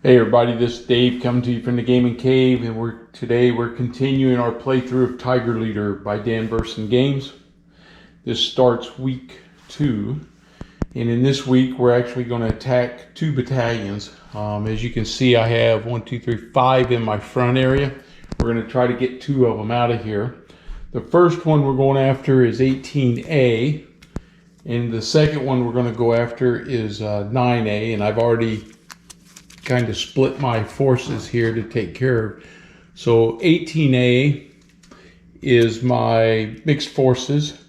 Hey everybody, this is Dave coming to you from the Gaming Cave, and today we're continuing our playthrough of Tiger Leader by Dan Burson Games. This starts week 2, and in this week we're actually going to attack 2 battalions. As you can see, I have 5 in my front area. We're going to try to get 2 of them out of here. The first one we're going after is 18A, and the second one we're going to go after is 9A, and I've already kind of split my forces here to take care of. So 18A is my mixed forces,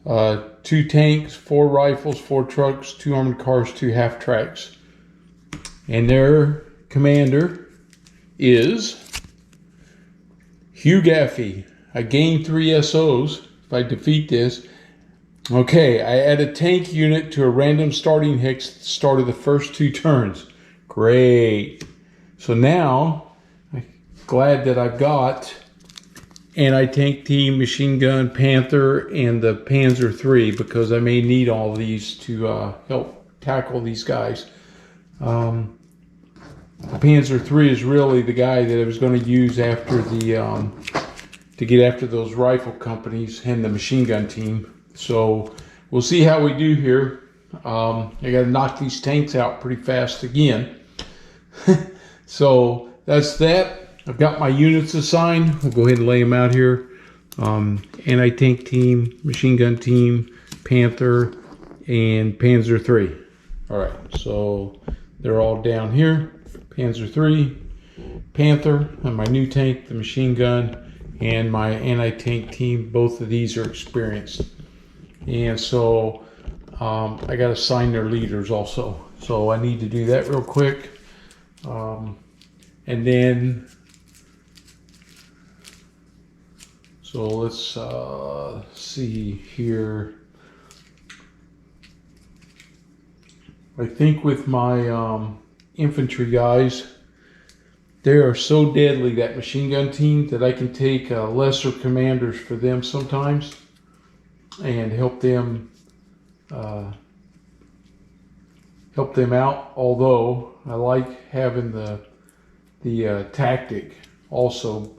2 tanks, 4 rifles, 4 trucks, 2 armored cars, 2 half tracks, and their commander is Hugh Gaffey. I gain 3 SOs if I defeat this. Okay, I add a tank unit to a random starting hex at the start of the first 2 turns. Great. So now, I'm glad that I've got anti-tank team, machine gun, Panther, and the Panzer III, because I may need all of these to help tackle these guys. The Panzer III is really the guy that I was going to use after the to get after those rifle companies and the machine gun team. So we'll see how we do here. I got to knock these tanks out pretty fast again. So that's that. I've got my units assigned. I'll go ahead and lay them out here. Anti-tank team, machine gun team, Panther, and Panzer III. All right, so they're all down here. Panzer III, Panther, and my new tank, the machine gun, and my anti-tank team. Both of these are experienced. And so I got to assign their leaders also. So I need to do that real quick. And then, so let's see here. I think with my infantry guys, they are so deadly, that machine gun team, that I can take lesser commanders for them sometimes and help them out. Although I like having the tactic also,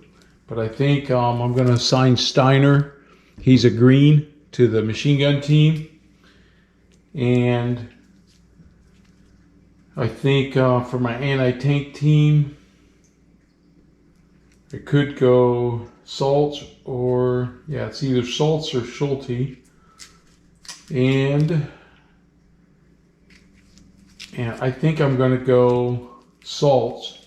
but I think I'm going to assign Steiner. He's a green to the machine gun team, and I think for my anti-tank team, I could go Saltz, or yeah, it's either Saltz or Schulte, and I think I'm going to go Saltz.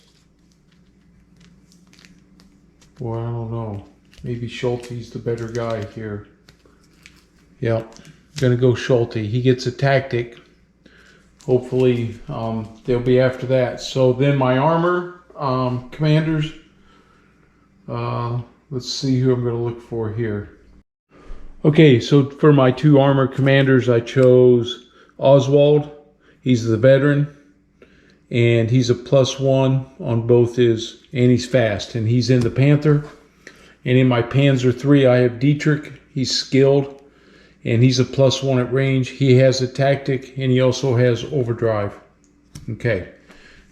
Well, I don't know. Maybe Schulte's the better guy here. Yep, I'm going to go Schulte. He gets a tactic. Hopefully, they'll be after that. So then my armor commanders. Let's see who I'm going to look for here. Okay, so for my 2 armor commanders, I chose Oswald. He's the veteran, and he's a +1 on both his, and he's fast, and he's in the Panther. And in my Panzer III, I have Dietrich. He's skilled, and he's a +1 at range. He has a tactic, and he also has overdrive. Okay,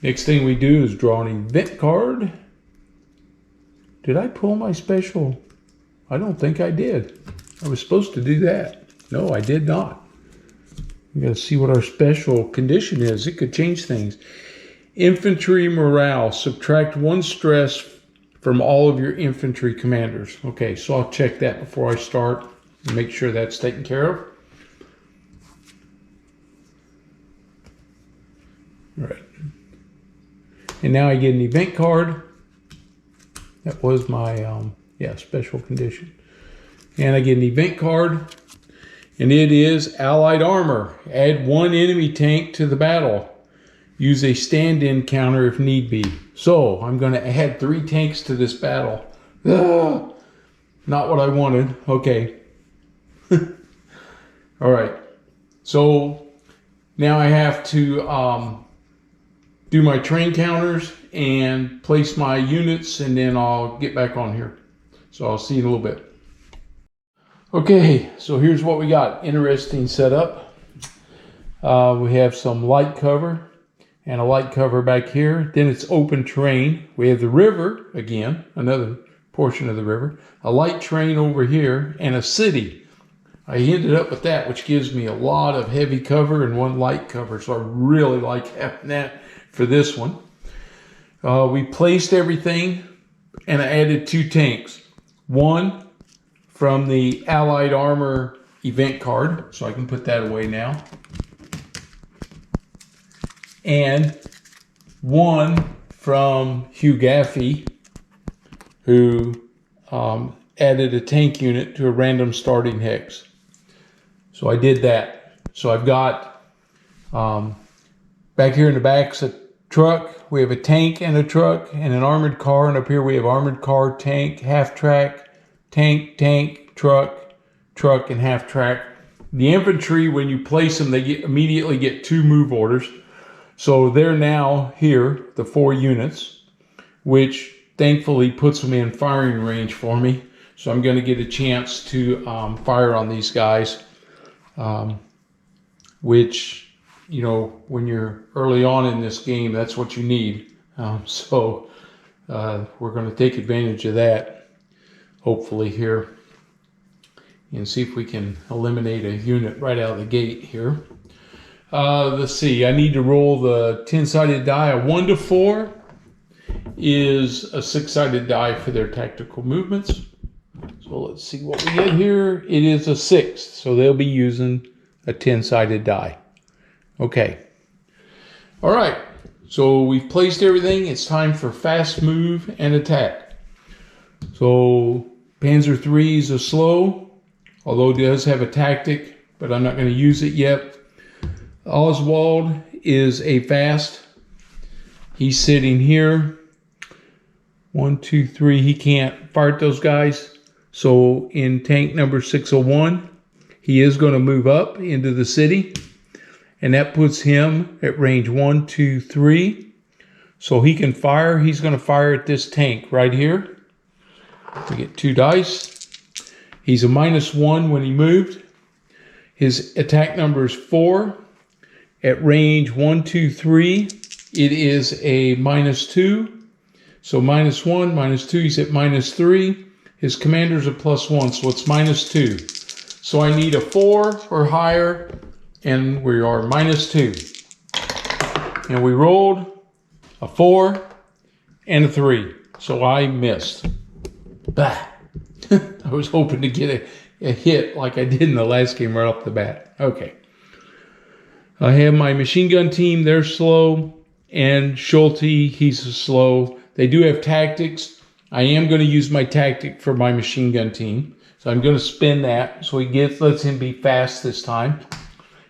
next thing we do is draw an event card. Did I pull my special? I don't think I did. I was supposed to do that. No, I did not. We got to see what our special condition is. It could change things. Infantry morale. Subtract 1 stress from all of your infantry commanders. Okay, so I'll check that before I start and make sure that's taken care of. All right. And now I get an event card. That was my special condition. And I get an event card. And it is Allied Armor. Add 1 enemy tank to the battle. Use a stand-in counter if need be. So I'm going to add 3 tanks to this battle. Not what I wanted. Okay. All right. So now I have to do my train counters and place my units, and then I'll get back on here. So I'll see you in a little bit. Okay, so here's what we got. Interesting setup. We have some light cover, and a light cover back here. Then it's open terrain. We have the river again, another portion of the river, a light terrain over here, and a city. I ended up with that, which gives me a lot of heavy cover and one light cover. So I really like having that for this one. We placed everything, and I added 2 tanks. One from the Allied Armor event card, so I can put that away now. And one from Hugh Gaffey, who added a tank unit to a random starting hex. So I did that. So I've got, back here in the back's a truck. We have a tank and a truck and an armored car. And up here we have armored car, tank, half track, tank, truck, and half track. The infantry, when you place them, they immediately get 2 move orders. So they're now here, the 4 units, which thankfully puts them in firing range for me. So I'm going to get a chance to fire on these guys. Which, you know, when you're early on in this game, that's what you need. So we're going to take advantage of that, hopefully here, and see if we can eliminate a unit right out of the gate here. Let's see, I need to roll the 10-sided die. A 1 to 4 is a 6-sided die for their tactical movements. So let's see what we get here. It is a 6, so they'll be using a 10-sided die. Okay. All right. So we've placed everything. It's time for fast move and attack. So Panzer III is a slow, although it does have a tactic, but I'm not going to use it yet. Oswald is a fast. He's sitting here. 1, 2, 3. He can't fire at those guys. So in tank number 601, he is going to move up into the city, and that puts him at range 1, 2, 3. So he can fire. He's going to fire at this tank right here. We get 2 dice. He's a -1 when he moved. His attack number is 4. At range 1, 2, 3, it is a -2. So -1, -2, he's at -3. His commander's a +1, so it's -2. So I need a 4 or higher, and we are -2. And we rolled a 4 and a 3, so I missed. Bah! I was hoping to get a hit like I did in the last game right off the bat. Okay. I have my machine gun team, they're slow, and Schulte, he's a slow. They do have tactics. I am going to use my tactic for my machine gun team. So I'm going to spin that so he lets him be fast this time.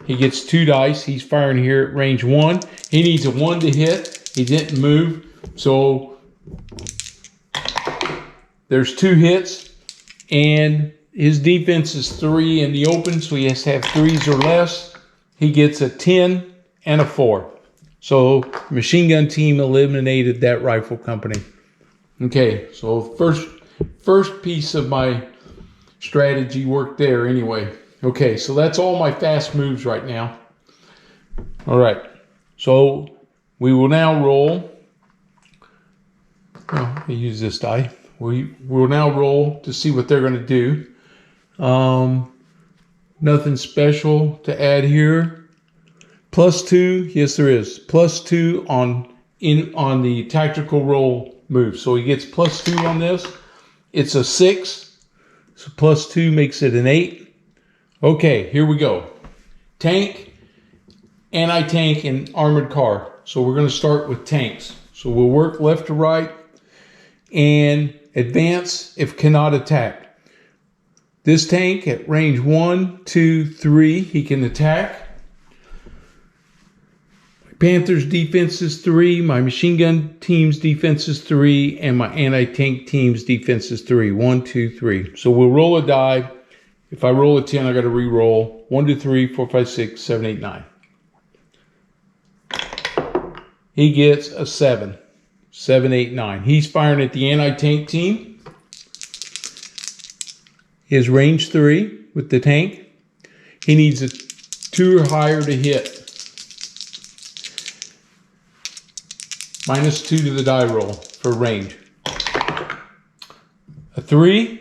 He gets 2 dice. He's firing here at range 1. He needs a 1 to hit. He didn't move. So there's 2 hits. And his defense is 3 in the open, so he has to have 3s or less. He gets a 10 and a 4. So machine gun team eliminated that rifle company. Okay, so first piece of my strategy worked there anyway. Okay, so that's all my fast moves right now. All right, so we will now roll. Oh, I use this die. We will now roll to see what they're going to do. Nothing special to add here. +2, yes there is. +2 on the tactical roll move. So he gets +2 on this. It's a 6. So +2 makes it an 8. Okay, here we go. Tank, anti-tank, and armored car. So we're going to start with tanks. So we'll work left to right and advance if cannot attack. This tank at range 1, 2, 3, he can attack. Panther's defense is 3, my machine gun team's defense is 3, and my anti-tank team's defense is 3. 1, 2, 3. So we'll roll a die. If I roll a 10, I got to re-roll. 1, 2, 3, 4, 5, 6, 7, 8, 9. He gets a 7. 7, 8, 9. He's firing at the anti-tank team. His range 3 with the tank. He needs a 2 or higher to hit. -2 to the die roll for range. A 3,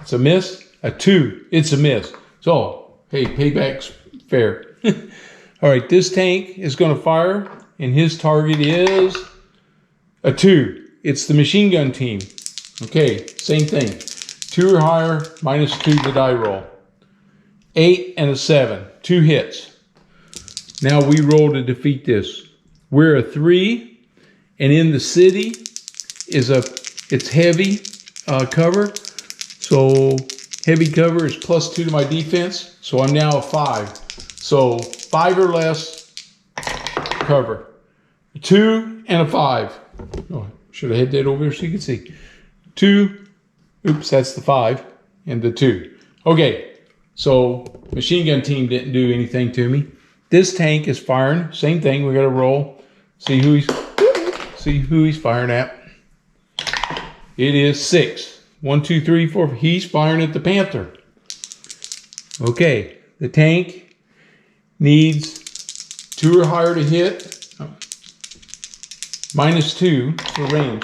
it's a miss. A 2, it's a miss. So, hey, payback's fair. All right, this tank is going to fire, and his target is a 2. It's the machine gun team. Okay, same thing. 2 or higher, -2 to the die roll. 8 and a 7, 2 hits. Now we roll to defeat this. We're a 3, and in the city is it's heavy cover. So heavy cover is +2 to my defense. So I'm now a 5. So 5 or less cover. 2 and a 5. Oh, should have had that over here so you could see. 2. Oops, that's the 5 and the 2. Okay, so machine gun team didn't do anything to me. This tank is firing. Same thing. We got to roll. See who he's firing at. It is 6. 1, 2, 3, 4. He's firing at the Panther. Okay, the tank needs 2 or higher to hit. -2 for range.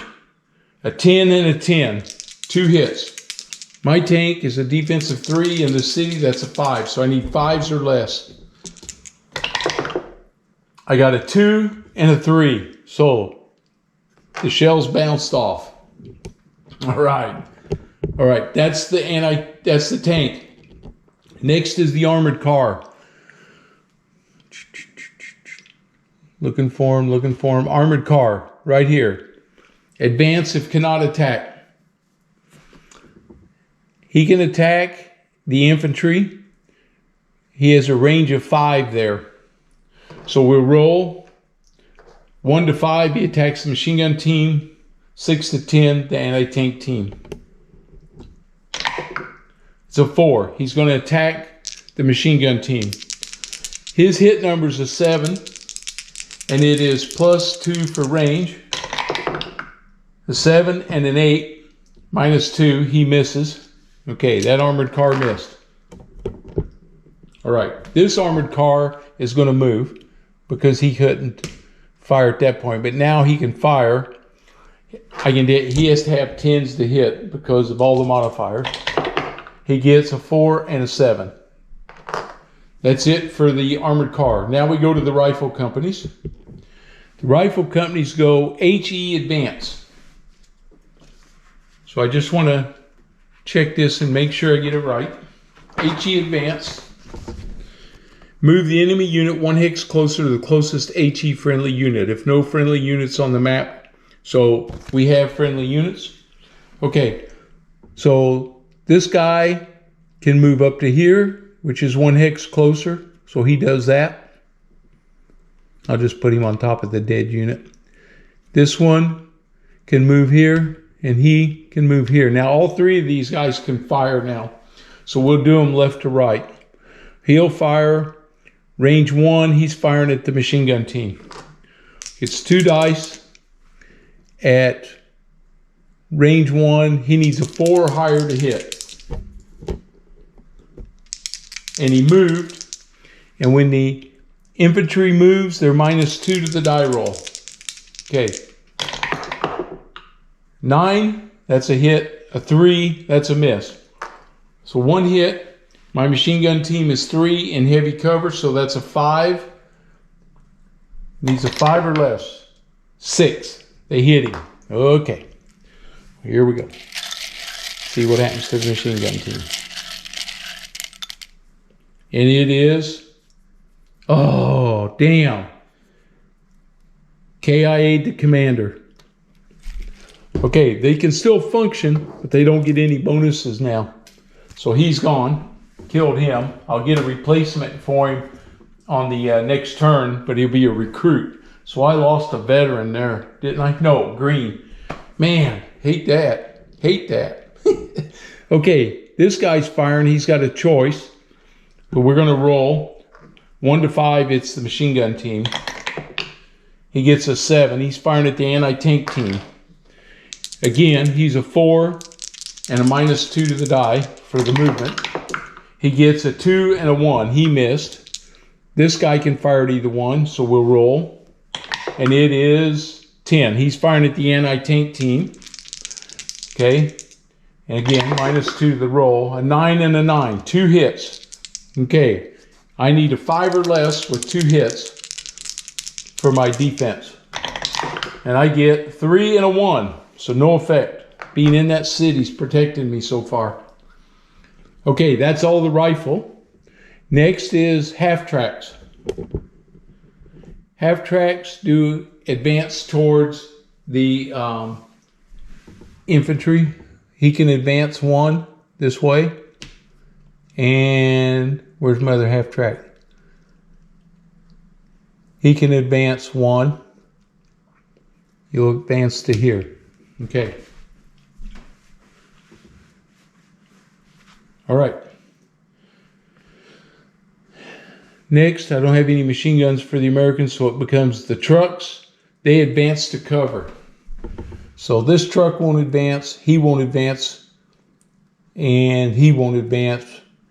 A 10 and a 10. 2 hits. My tank is a defensive 3. In the city, that's a 5. So I need 5s or less. I got a 2 and a 3. So the shells bounced off. All right. All right. That's the tank. Next is the armored car. Looking for him. Armored car right here. Advance if cannot attack. He can attack the infantry. He has a range of 5 there. So we'll roll 1 to 5. He attacks the machine gun team. 6 to 10, the anti-tank team. It's a 4. He's going to attack the machine gun team. His hit number is a 7, and it is +2 for range. A 7 and an 8, -2. He misses. Okay, that armored car missed. All right, this armored car is going to move because he couldn't fire at that point, but now he can fire. He has to have 10s to hit because of all the modifiers. He gets a 4 and a 7. That's it for the armored car. Now we go to the rifle companies. The rifle companies go HE Advance. So I just want to check this and make sure I get it right. HE Advance. Move the enemy unit 1 hex closer to the closest HE friendly unit. If no friendly units on the map, so we have friendly units. Okay, so this guy can move up to here, which is 1 hex closer. So he does that. I'll just put him on top of the dead unit. This one can move here, and he can move here. Now all 3 of these guys can fire now. So we'll do them left to right. He'll fire range 1. He's firing at the machine gun team. It's 2 dice. At range 1, he needs a 4 or higher to hit. And he moved. And when the infantry moves, they're -2 to the die roll. Okay. 9, that's a hit. A 3, that's a miss. So 1 hit. My machine gun team is 3 in heavy cover, so that's a 5. Needs a 5 or less. 6. They hit him. Okay. Here we go. See what happens to the machine gun team. And it is... Oh, damn. KIA'd the commander. Okay, they can still function, but they don't get any bonuses now. So he's gone. Killed him. I'll get a replacement for him on the next turn, but he'll be a recruit. So I lost a veteran there, didn't I? No, green. Man, hate that. Hate that. Okay, this guy's firing. He's got a choice. But we're going to roll. 1 to 5, it's the machine gun team. He gets a 7. He's firing at the anti-tank team. Again, he's a 4 and a -2 to the die for the movement. He gets a 2 and a 1. He missed. This guy can fire at either one, so we'll roll. And it is -10. He's firing at the anti-tank team. Okay. And again, -2 the roll. A 9 and a 9. 2 hits. Okay. I need a 5 or less with 2 hits for my defense. And I get 3 and a 1. So no effect. Being in that city's protecting me so far. Okay, that's all the rifle. Next is half tracks. Half tracks do advance towards the infantry. He can advance 1 this way. And where's my other half track? He can advance 1. You'll advance to here. Okay. All right. Next, I don't have any machine guns for the Americans, so it becomes the trucks. They advance to cover. So this truck won't advance, he won't advance, and he won't advance.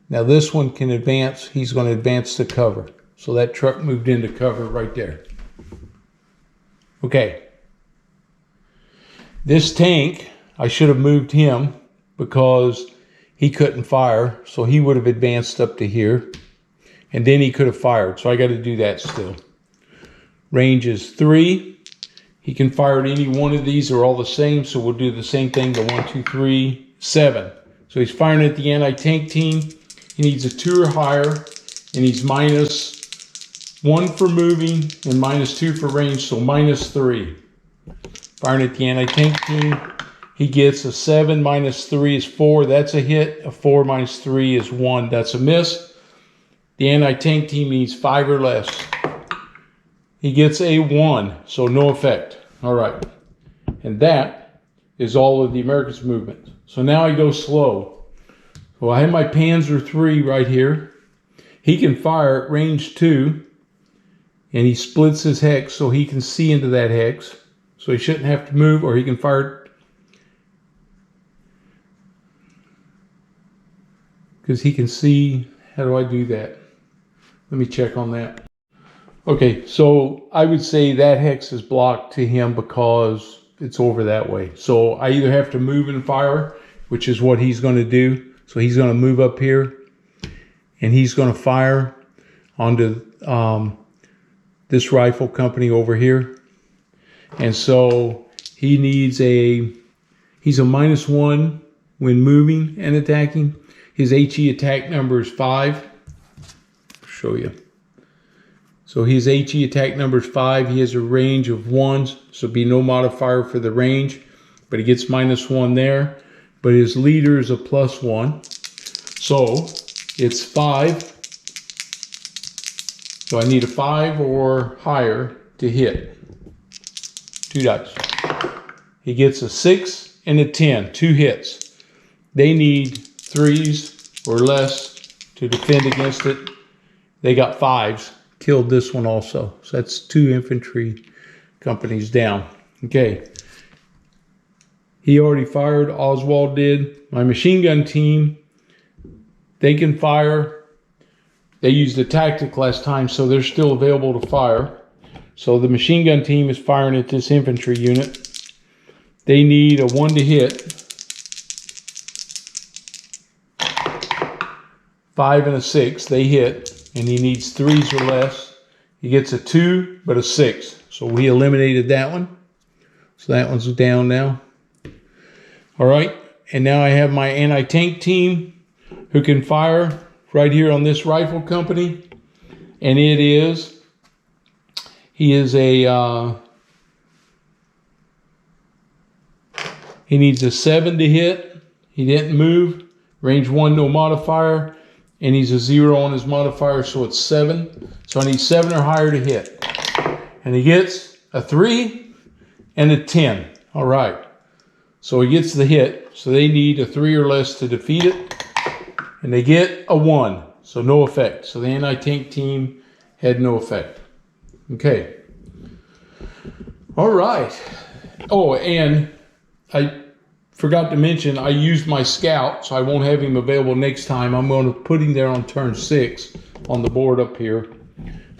Now this one can advance, he's going to advance to cover. So that truck moved into cover right there. Okay. This tank, I should have moved him because he couldn't fire, so he would have advanced up to here. And then he could have fired, so I got to do that still. Range is 3. He can fire at any one of these. They're all the same, so we'll do the same thing. The 1, 2, 3, 7. So he's firing at the anti-tank team. He needs a 2 or higher, and he's -1 for moving and -2 for range, so -3. Firing at the anti-tank team. He gets a 7 -3 is 4. That's a hit. A 4 -3 is 1. That's a miss. The anti-tank team needs 5 or less. He gets a 1, so no effect. All right. And that is all of the Americans' movement. So now I go slow. So I have my Panzer III right here. He can fire at range 2. And he splits his hex so he can see into that hex. So he shouldn't have to move, or he can fire because he can see. How do I do that? Let me check on that. Okay, so I would say that hex is blocked to him because it's over that way. So I either have to move and fire, which is what he's going to do. So he's going to move up here, and he's going to fire onto this rifle company over here. And so he needs he's a -1 when moving and attacking. His HE attack number is 5. I'll show you. So his HE attack number is 5. He has a range of 1s, so be no modifier for the range, but he gets -1 there. But his leader is a +1. So it's 5. So I need a 5 or higher to hit. 2 dice. He gets a 6 and a 10. 2 hits. They need 3s or less to defend against it. They got 5s. Killed this one also. So that's 2 infantry companies down. Okay. He already fired. Oswald did. My machine gun team, they can fire. They used a tactic last time, so they're still available to fire. So the machine gun team is firing at this infantry unit. They need a 1 to hit. 5 and a 6, they hit, and he needs 3s or less. He gets a 2, but a 6. So we eliminated that one. So that one's down now. All right, and now I have my anti-tank team who can fire right here on this rifle company. And he needs a 7 to hit. He didn't move. Range 1, no modifier. And he's a 0 on his modifier, so it's 7. So I need 7 or higher to hit. And he gets a 3 and a 10. All right. So he gets the hit. So they need a 3 or less to defeat it. And they get a 1. So no effect. So the anti-tank team had no effect. Okay. All right. Oh, and I forgot to mention, I used my scout, so I won't have him available next time. I'm going to put him there on turn 6 on the board up here.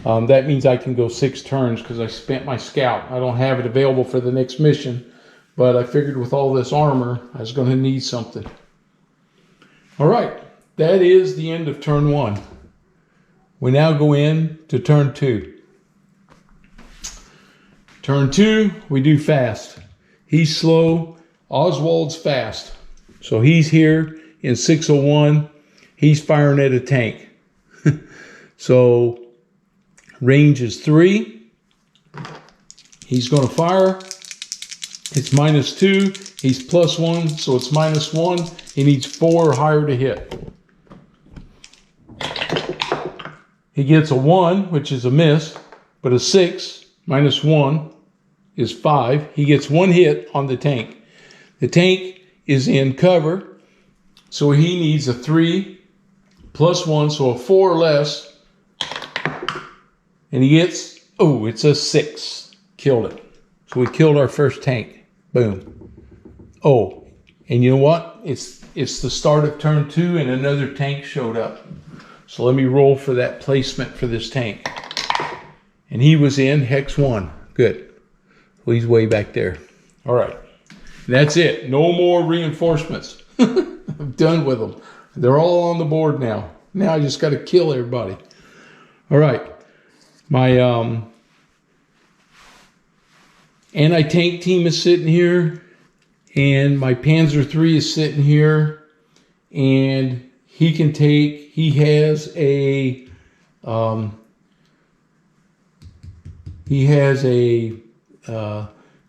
That means I can go 6 turns because I spent my scout. I don't have it available for the next mission, but I figured with all this armor, I was going to need something. All right, that is the end of turn 1. We now go in to turn 2. Turn 2, we do fast. He's slow. Oswald's fast. So he's here in 601. He's firing at a tank. So range is 3. He's going to fire. It's -2. He's +1, so it's -1. He needs 4 or higher to hit. He gets a 1, which is a miss, but a 6 -1 is 5. He gets 1 hit on the tank. The tank is in cover, so he needs a 3 +1, so a 4 or less. And he gets, oh, it's a 6. Killed it. So we killed our first tank. Boom. Oh, and you know what? It's the start of turn 2 and another tank showed up. So let me roll for that placement for this tank. And he was in hex 1. Good. Well, he's way back there. All right. That's it. No more reinforcements. I'm done with them. They're all on the board now. Now I just got to kill everybody. All right. My anti-tank team is sitting here, and my Panzer III is sitting here, and he can take, he has a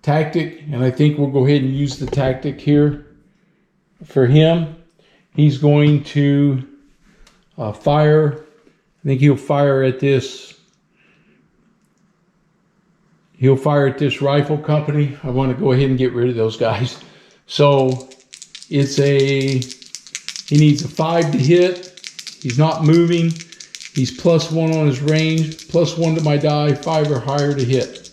tactic, and I think we'll go ahead and use the tactic here for him. He's going to fire. I think he'll fire at this. He'll fire at this rifle company. I want to go ahead and get rid of those guys. So it's he needs a 5 to hit. He's not moving. He's +1 on his range, +1 to my die, 5 or higher to hit.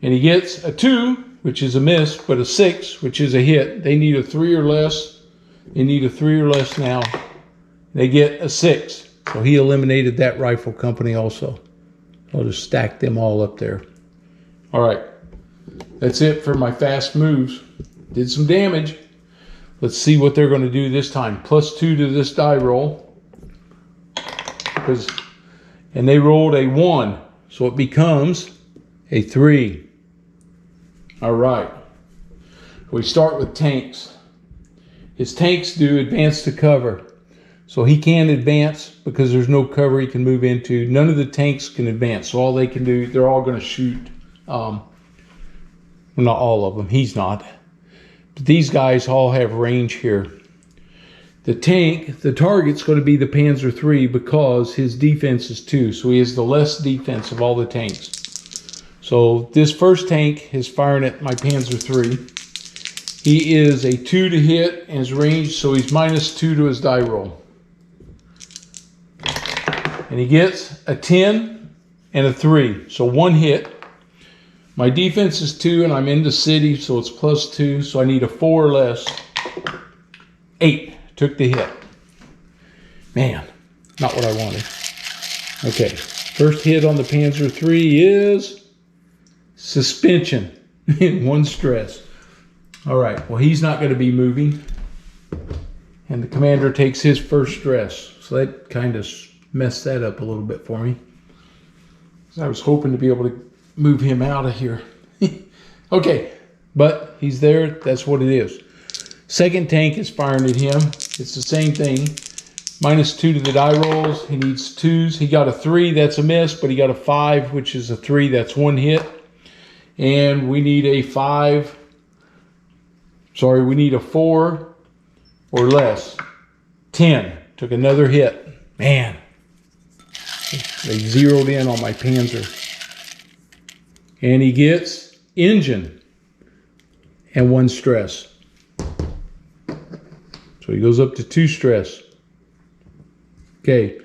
And he gets a 2, which is a miss, but a 6, which is a hit. They need a 3 or less. They need a 3 or less now. They get a 6. So he eliminated that rifle company also. I'll just stack them all up there. All right. That's it for my fast moves. Did some damage. Let's see what they're going to do this time. +2 to this die roll. And they rolled a 1. So it becomes a 3. All right. We start with tanks. His tanks do advance to cover. So he can't advance because there's no cover he can move into. None of the tanks can advance. So all they can do, they're all going to shoot. Well, not all of them. He's not. But these guys all have range here. The tank, the target's going to be the Panzer III because his defense is 2. So he has the less defense of all the tanks. So this first tank is firing at my Panzer III. He is a 2 to hit and his range, so he's -2 to his die roll. And he gets a 10 and a 3. So 1 hit. My defense is 2 and I'm in the city, so it's +2. So I need a 4 or less. 8. Took the hit. Man, not what I wanted. Okay. First hit on the Panzer III is suspension. 1 stress. All right. Well, he's not going to be moving. And the commander takes his first stress. So that kind of messed that up a little bit for me. I was hoping to be able to move him out of here. Okay, but he's there. That's what it is. Second tank is firing at him. It's the same thing. -2 to the die rolls. He needs 2s. He got a 3. That's a miss, but he got a 5, which is a 3. That's 1 hit. And we need a 5. Sorry, we need a 4 or less. 10. Took another hit. Man. They zeroed in on my Panzer. And he gets engine and 1 stress. So he goes up to 2 stress. Okay.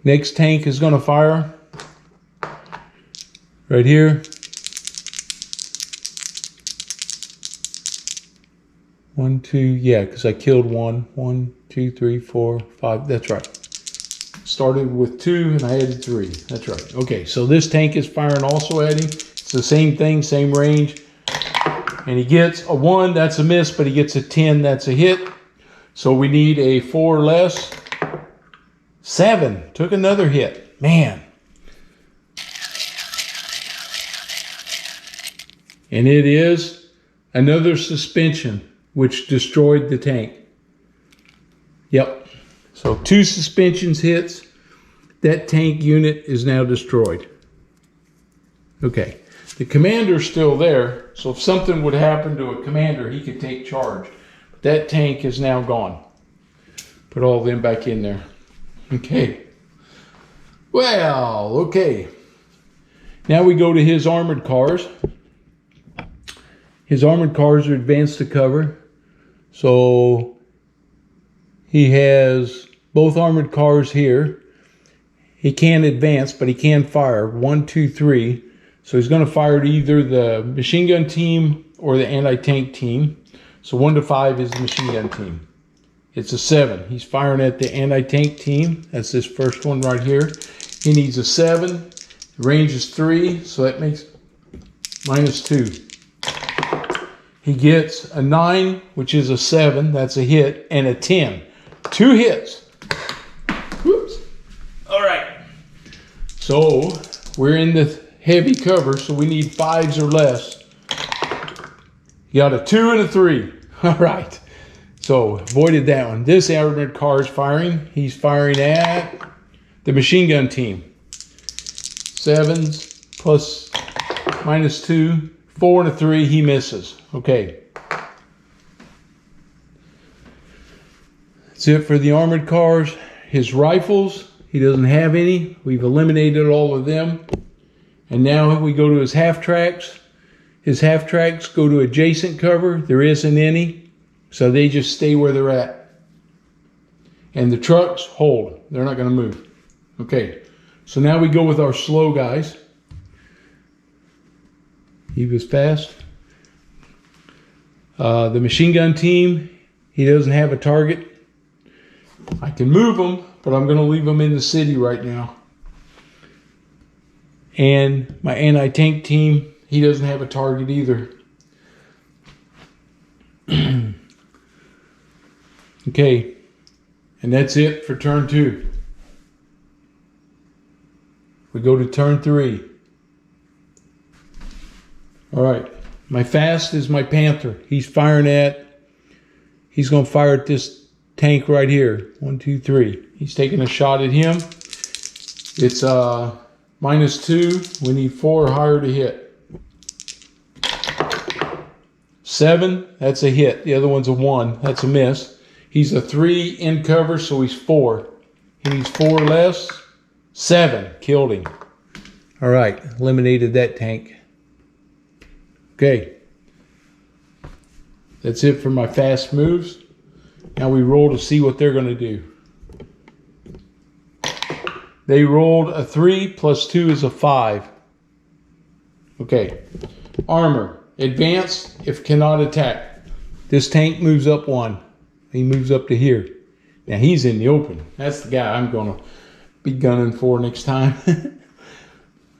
Next tank is going to fire. Right here. 1, 2, yeah, because I killed 1. 1, 2, 3, 4, 5. That's right. Started with 2 and I added 3. That's right. Okay, so this tank is firing also at him. It's the same thing, same range. And he gets a 1, that's a miss, but he gets a 10, that's a hit. So we need a 4 or less. 7, took another hit. Man. And it is another suspension, which destroyed the tank. Yep. So 2 suspensions hits. That tank unit is now destroyed. Okay. The commander's still there, so if something would happen to a commander, he could take charge. But that tank is now gone. Put all of them back in there. Okay. Well, okay. Now we go to his armored cars. His armored cars are advanced to cover. So he has both armored cars here. He can't advance, but he can fire. 1, 2, 3. So he's going to fire at either the machine gun team or the anti-tank team. So 1 to 5 is the machine gun team. It's a 7. He's firing at the anti-tank team. That's this first one right here. He needs a 7. The range is 3, so that makes -2. He gets a 9, which is a 7. That's a hit. And a 10. 2 hits. Whoops. All right. So we're in the heavy cover, so we need 5s or less. You got a 2 and a 3. All right. So avoided that one. This armored car is firing. He's firing at the machine gun team. 7s plus -2. 4 and a 3. He misses. Okay. That's it for the armored cars. His rifles, he doesn't have any. We've eliminated all of them. And now we go to his half tracks. His half tracks go to adjacent cover. There isn't any. So they just stay where they're at. And the trucks hold. They're not going to move. Okay. So now we go with our slow guys. He was fast. The machine gun team, he doesn't have a target. I can move him, but I'm going to leave him in the city right now. And my anti-tank team, he doesn't have a target either. Okay, and that's it for turn 2. We go to turn 3. All right, my fast is my Panther. He's going to fire at this tank right here. 1, 2, 3. He's taking a shot at him. It's -2. We need 4 or higher to hit. 7, that's a hit. The other one's a 1, that's a miss. He's a 3 in cover, so he's 4. He needs 4 or less. 7, killed him. All right, eliminated that tank. Okay. That's it for my fast moves. Now we roll to see what they're going to do. They rolled a 3 plus 2 is a 5. Okay. Armor. Advance if cannot attack. This tank moves up 1. He moves up to here. Now he's in the open. That's the guy I'm going to be gunning for next time.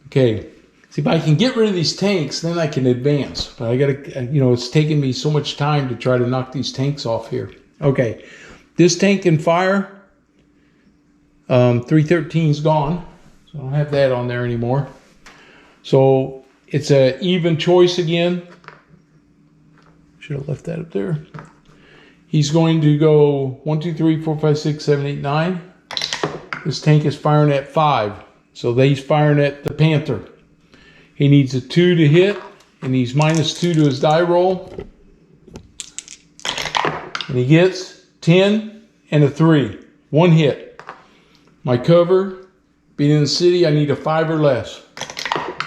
Okay. See, if I can get rid of these tanks, then I can advance. But I got to, it's taking me so much time to try to knock these tanks off here. Okay. This tank can fire. 313's gone. So I don't have that on there anymore. So it's an even choice again. Should have left that up there. He's going to go 1, 2, 3, 4, 5, 6, 7, 8, 9. This tank is firing at 5. So he's firing at the Panther. He needs a 2 to hit, and he's -2 to his die roll. And he gets 10 and a 3. 1 hit. My cover, being in the city, I need a 5 or less.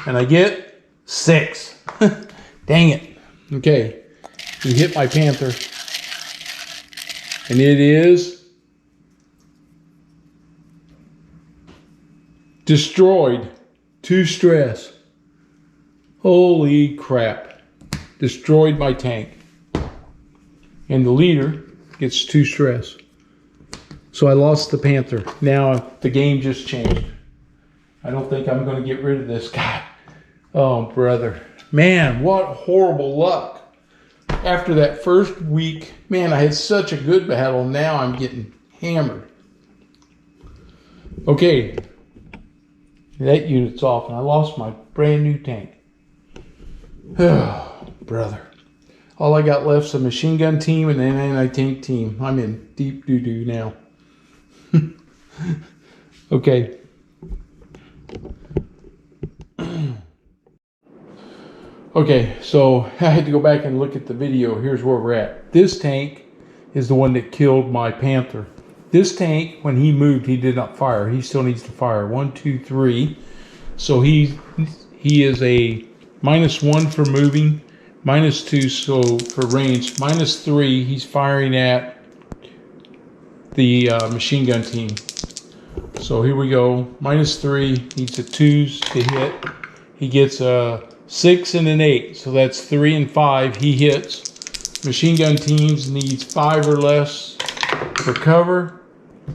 And I get 6. Dang it. Okay. He hit my Panther. And it is destroyed. 2 stress. Holy crap. Destroyed my tank. And the leader gets 2 stress. So I lost the Panther. Now the game just changed. I don't think I'm going to get rid of this guy. Oh, brother. Man, what horrible luck. After that first week, man, I had such a good battle. Now I'm getting hammered. Okay. That unit's off, and I lost my brand new tank. Oh, brother. All I got left is a machine gun team and an anti-tank team. I'm in deep doo-doo now. Okay. Okay, so I had to go back and look at the video. Here's where we're at. This tank is the one that killed my Panther. This tank, when he moved, he did not fire. He still needs to fire. 1, 2, 3. So he is a -1 for moving, -2 so for range, -3 he's firing at the machine gun team. So here we go. -3 needs a 2s to hit. He gets a 6 and an 8, so that's 3 and 5. He hits. Machine gun teams needs 5 or less for cover.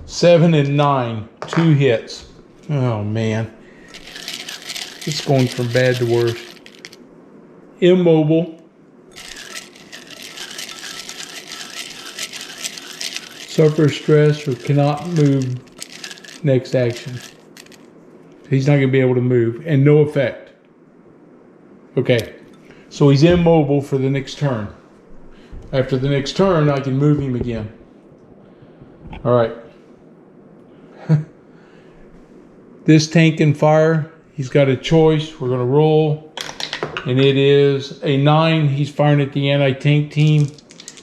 7 and 9, 2 hits. Oh man, it's going from bad to worse. Immobile. Suffers stress or cannot move next action. He's not going to be able to move, and no effect. Okay, so he's immobile for the next turn. After the next turn, I can move him again. All right. This tank can fire. He's got a choice. We're going to roll, and it is a 9. He's firing at the anti-tank team.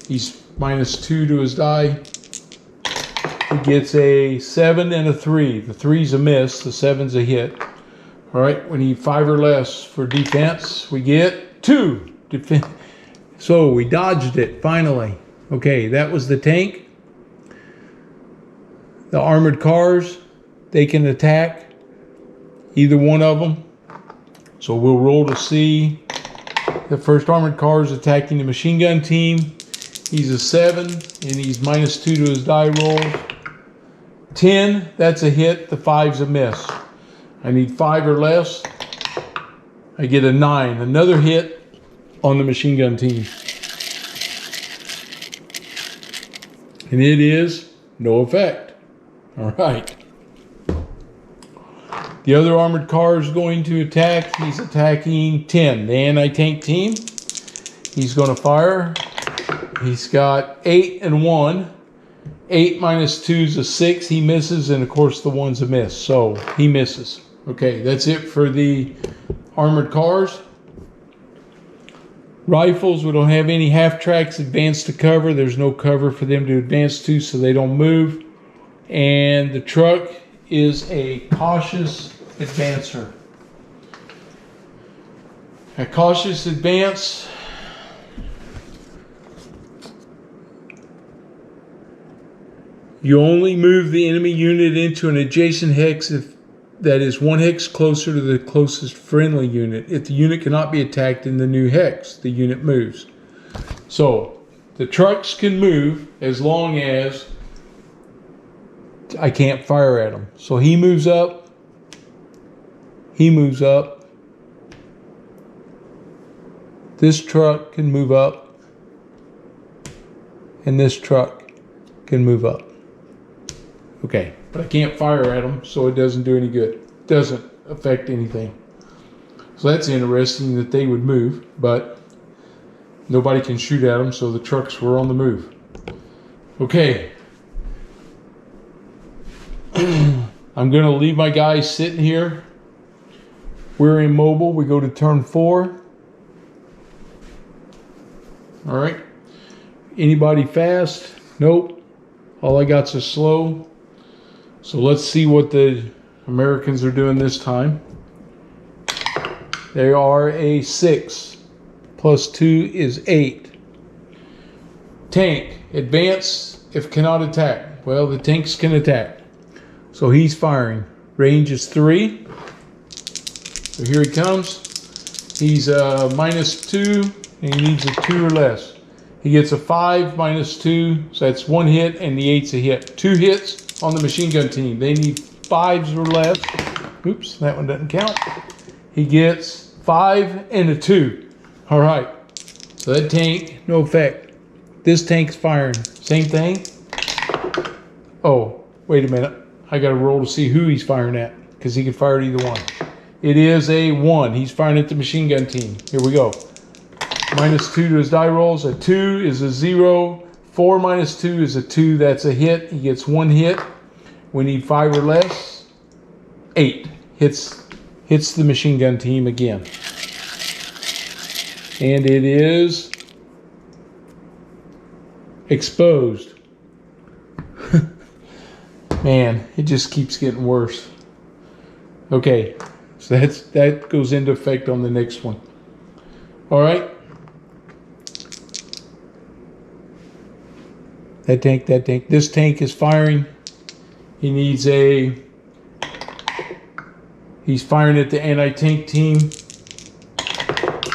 He's -2 to his die. He gets a 7 and a 3. The 3's a miss. The 7's a hit. All right, we need 5 or less for defense. We get 2. So we dodged it, finally. Okay, that was the tank. The armored cars, they can attack. Either one of them. So we'll roll to see. The first armored car is attacking the machine gun team. He's a 7, and he's -2 to his die rolls. 10, that's a hit. The 5's a miss. I need 5 or less. I get a 9. Another hit on the machine gun team. And it is no effect. All right. The other armored car is going to attack. He's attacking 10, the anti-tank team. He's going to fire. He's got 8 and 1. 8 -2 is a 6. He misses, and of course the 1's a miss. So he misses. Okay, that's it for the armored cars. Rifles, we don't have any half tracks advanced to cover. There's no cover for them to advance to, so they don't move. And the truck is a cautious advancer. A cautious advance. You only move the enemy unit into an adjacent hex if that is 1 hex closer to the closest friendly unit. If the unit cannot be attacked in the new hex, the unit moves. So the trucks can move as long as I can't fire at him. So he moves up. He moves up. This truck can move up. And this truck can move up. Okay, but I can't fire at him, so it doesn't do any good. It doesn't affect anything. So that's interesting that they would move, but nobody can shoot at them, so the trucks were on the move. Okay. I'm going to leave my guys sitting here. We're immobile. We go to turn 4. All right. Anybody fast? Nope. All I got's a slow. So let's see what the Americans are doing this time. They are a 6. Plus 2 is 8. Tank. Advance if cannot attack. Well, the tanks can attack. So he's firing. Range is 3. So here he comes. He's -2, and he needs a 2 or less. He gets a 5 -2, so that's 1 hit, and the 8's a hit. 2 hits. on the machine gun team. They need 5s or less. Oops, that one doesn't count. He gets 5 and a 2. All right. So that tank, no effect. This tank's firing. Same thing. Oh, wait a minute. I got to roll to see who he's firing at because he can fire at either one. It is a 1. He's firing at the machine gun team. Here we go. -2 to his die rolls. A 2 is a 0. 4 minus 2 is a 2. That's a hit. He gets 1 hit. We need 5 or less. 8. Hits the machine gun team again. And it is exposed. Man, it just keeps getting worse. Okay, so that goes into effect on the next one. All right. That tank. This tank is firing. He needs he's firing at the anti-tank team.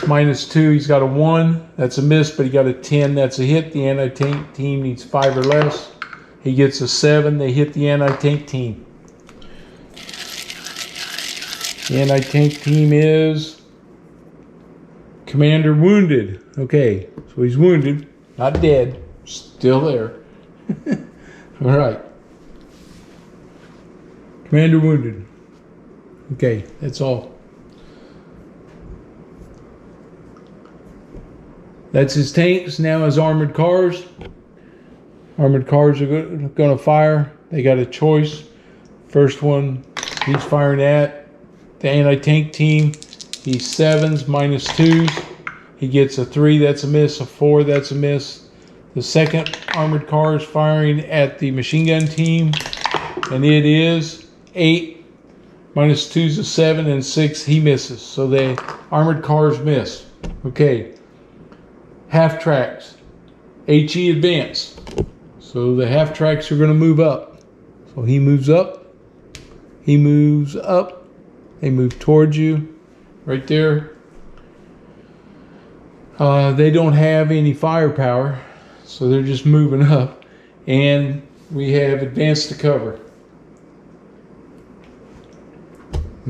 -2, he's got a 1. That's a miss, but he got a 10. That's a hit. The anti-tank team needs 5 or less. He gets a 7. They hit the anti-tank team. The anti-tank team is Commander wounded. Okay, so he's wounded, not dead, still there. All right. Commander wounded. Okay, that's all. That's his tanks. Now his armored cars. Armored cars are going to fire. They got a choice. First one he's firing at the anti-tank team. He's 7s, -2s. He gets a 3. That's a miss. A 4. That's a miss. The second armored car is firing at the machine gun team. And it is 8. -2 is a 7 and 6. He misses. So the armored cars miss. Okay. Half tracks. HE advance. So the half tracks are going to move up. So he moves up. He moves up. They move towards you. Right there. They don't have any firepower. So they're just moving up. And we have advanced to cover.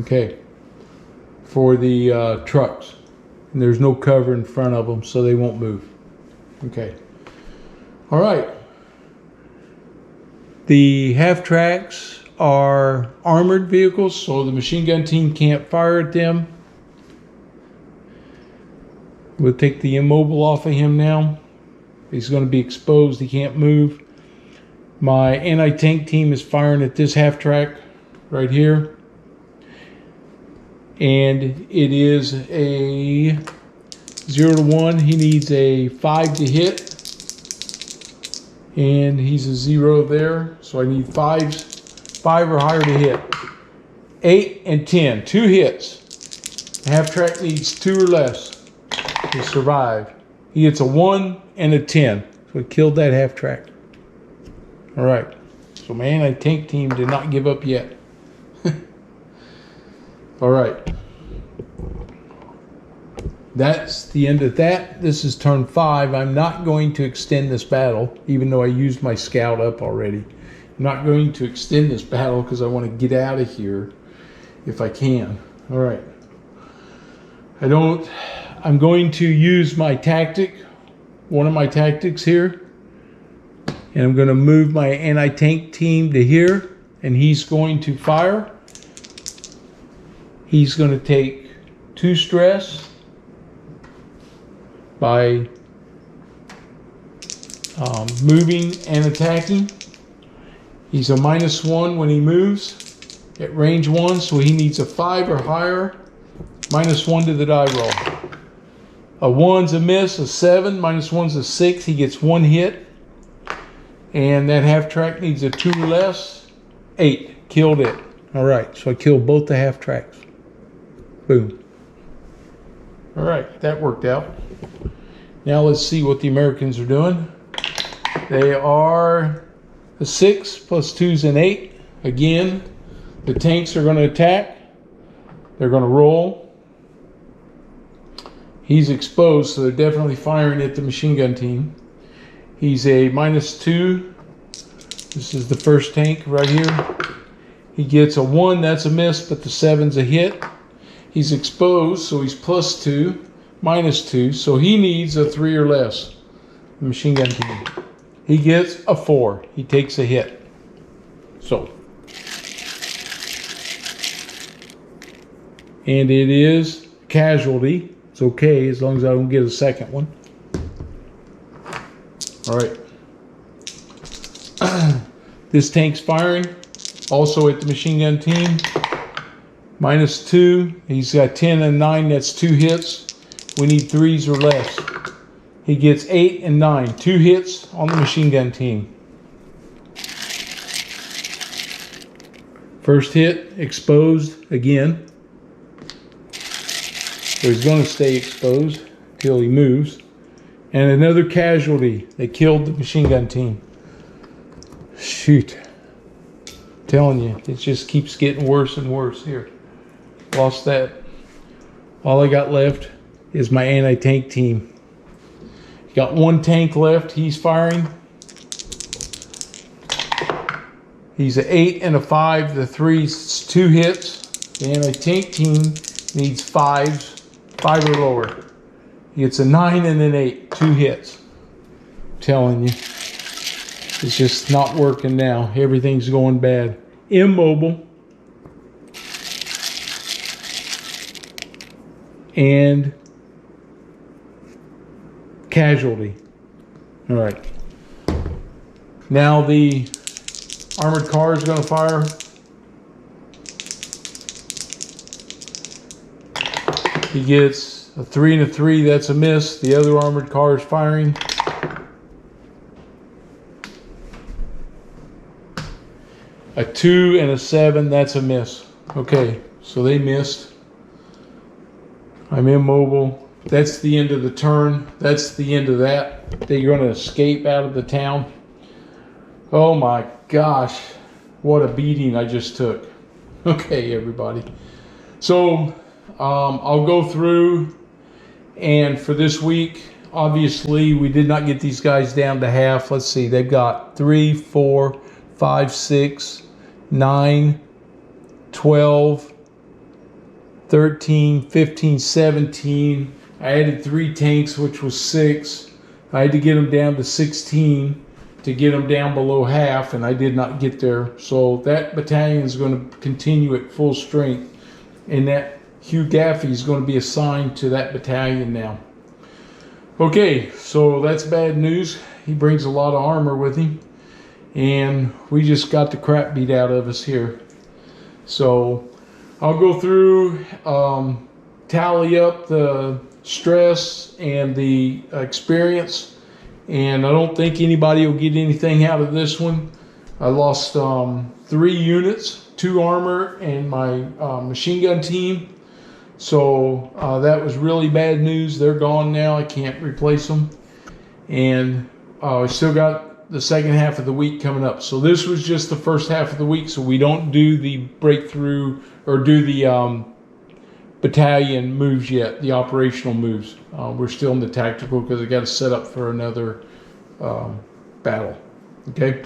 Okay. For the trucks. And there's no cover in front of them, so they won't move. Okay. All right. The half tracks are armored vehicles, so the machine gun team can't fire at them. We'll take the immobile off of him now. He's going to be exposed. He can't move. My anti-tank team is firing at this half track right here. And it is a 0 to 1. He needs a 5 to hit. And he's a 0 there. So I need 5 or higher to hit. 8 and 10. 2 hits. The half track needs 2 or less to survive. He gets a 1 and a 10. So he killed that half track. All right. So my anti-tank team did not give up yet. All right. That's the end of that. This is turn 5. I'm not going to extend this battle, even though I used my scout up already. I'm not going to extend this battle because I want to get out of here if I can. All right. I'm going to use my tactic, one of my tactics here. And I'm going to move my anti-tank team to here. And he's going to fire. He's going to take 2 stress by moving and attacking. He's a -1 when he moves at range 1, so he needs a 5 or higher. -1 to the die roll. A 1's a miss, a 7, -1's a 6. He gets 1 hit. And that half track needs a 2 or less. 8. Killed it. All right, so I killed both the half tracks. Boom. All right, that worked out. Now let's see what the Americans are doing. They are a 6 plus 2's an 8. Again, the tanks are going to attack. They're going to roll. He's exposed, so they're definitely firing at the machine gun team. He's a -2 This is the first tank right here. He gets a 1, that's a miss, but the 7's a hit. He's exposed, so he's +2, -2, so he needs a 3 or less. The machine gun team. He gets a 4. He takes a hit. So. And it is casualty. It's okay as long as I don't get a second one. All right. This tank's firing. Also at the machine gun team. -2. He's got 10 and 9. That's 2 hits. We need 3s or less. He gets 8 and 9. 2 hits on the machine gun team. First hit, exposed again. So he's going to stay exposed until he moves. And another casualty. They killed the machine gun team. Shoot. I'm telling you, it just keeps getting worse and worse here. Lost that. All I got left is my anti-tank team. Got 1 tank left. He's firing. He's an 8 and a 5. The 3's 2 hits. The anti-tank team needs 5s, 5 or lower. He gets a 9 and an 8, 2 hits. I'm telling you, it's just not working now. Everything's going bad. Immobile. And casualty. All right. Now the armored car is going to fire. He gets a 3 and a 3. That's a miss. The other armored car is firing. A 2 and a 7. That's a miss. Okay, so they missed. I'm immobile. That's the end of the turn. That's the end of that. They're going to escape out of the town. Oh my gosh. What a beating I just took. Okay, everybody. So I'll go through, and for this week, obviously we did not get these guys down to half. Let's see. They've got 3, 4, 5, 6, 9, 12, 13, 15, 17. I added 3 tanks, which was 6. I had to get them down to 16 to get them down below half, and I did not get there. So that battalion is going to continue at full strength, and that Hugh Gaffey is going to be assigned to that battalion now. Okay, so that's bad news. He brings a lot of armor with him, and we just got the crap beat out of us here. So I'll go through, tally up the stress and the experience, and I don't think anybody will get anything out of this one. I lost 3 units, 2 armor, and my machine gun team. So that was really bad news. They're gone now. I can't replace them. And I still got the second half of the week coming up. So this was just the first half of the week, so we don't do the breakthrough or do the battalion moves yet, the operational moves. We're still in the tactical because I got to set up for another battle. Okay,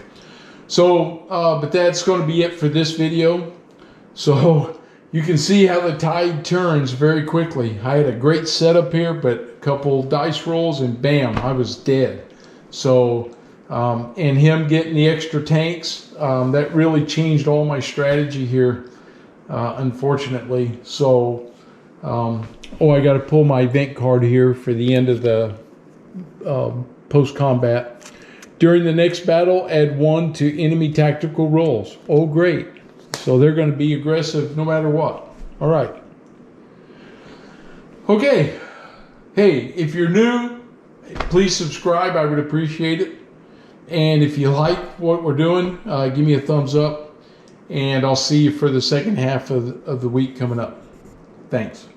so but that's going to be it for this video. So you can see how the tide turns very quickly. I had a great setup here, but a couple dice rolls and bam, I was dead. So and him getting the extra tanks, that really changed all my strategy here, unfortunately. So oh, I got to pull my event card here for the end of the post-combat. During the next battle, add 1 to enemy tactical rolls. Oh, great. So they're going to be aggressive no matter what. All right. Okay. Hey, if you're new, please subscribe. I would appreciate it. And if you like what we're doing, give me a thumbs up. And I'll see you for the second half of the week coming up. Thanks.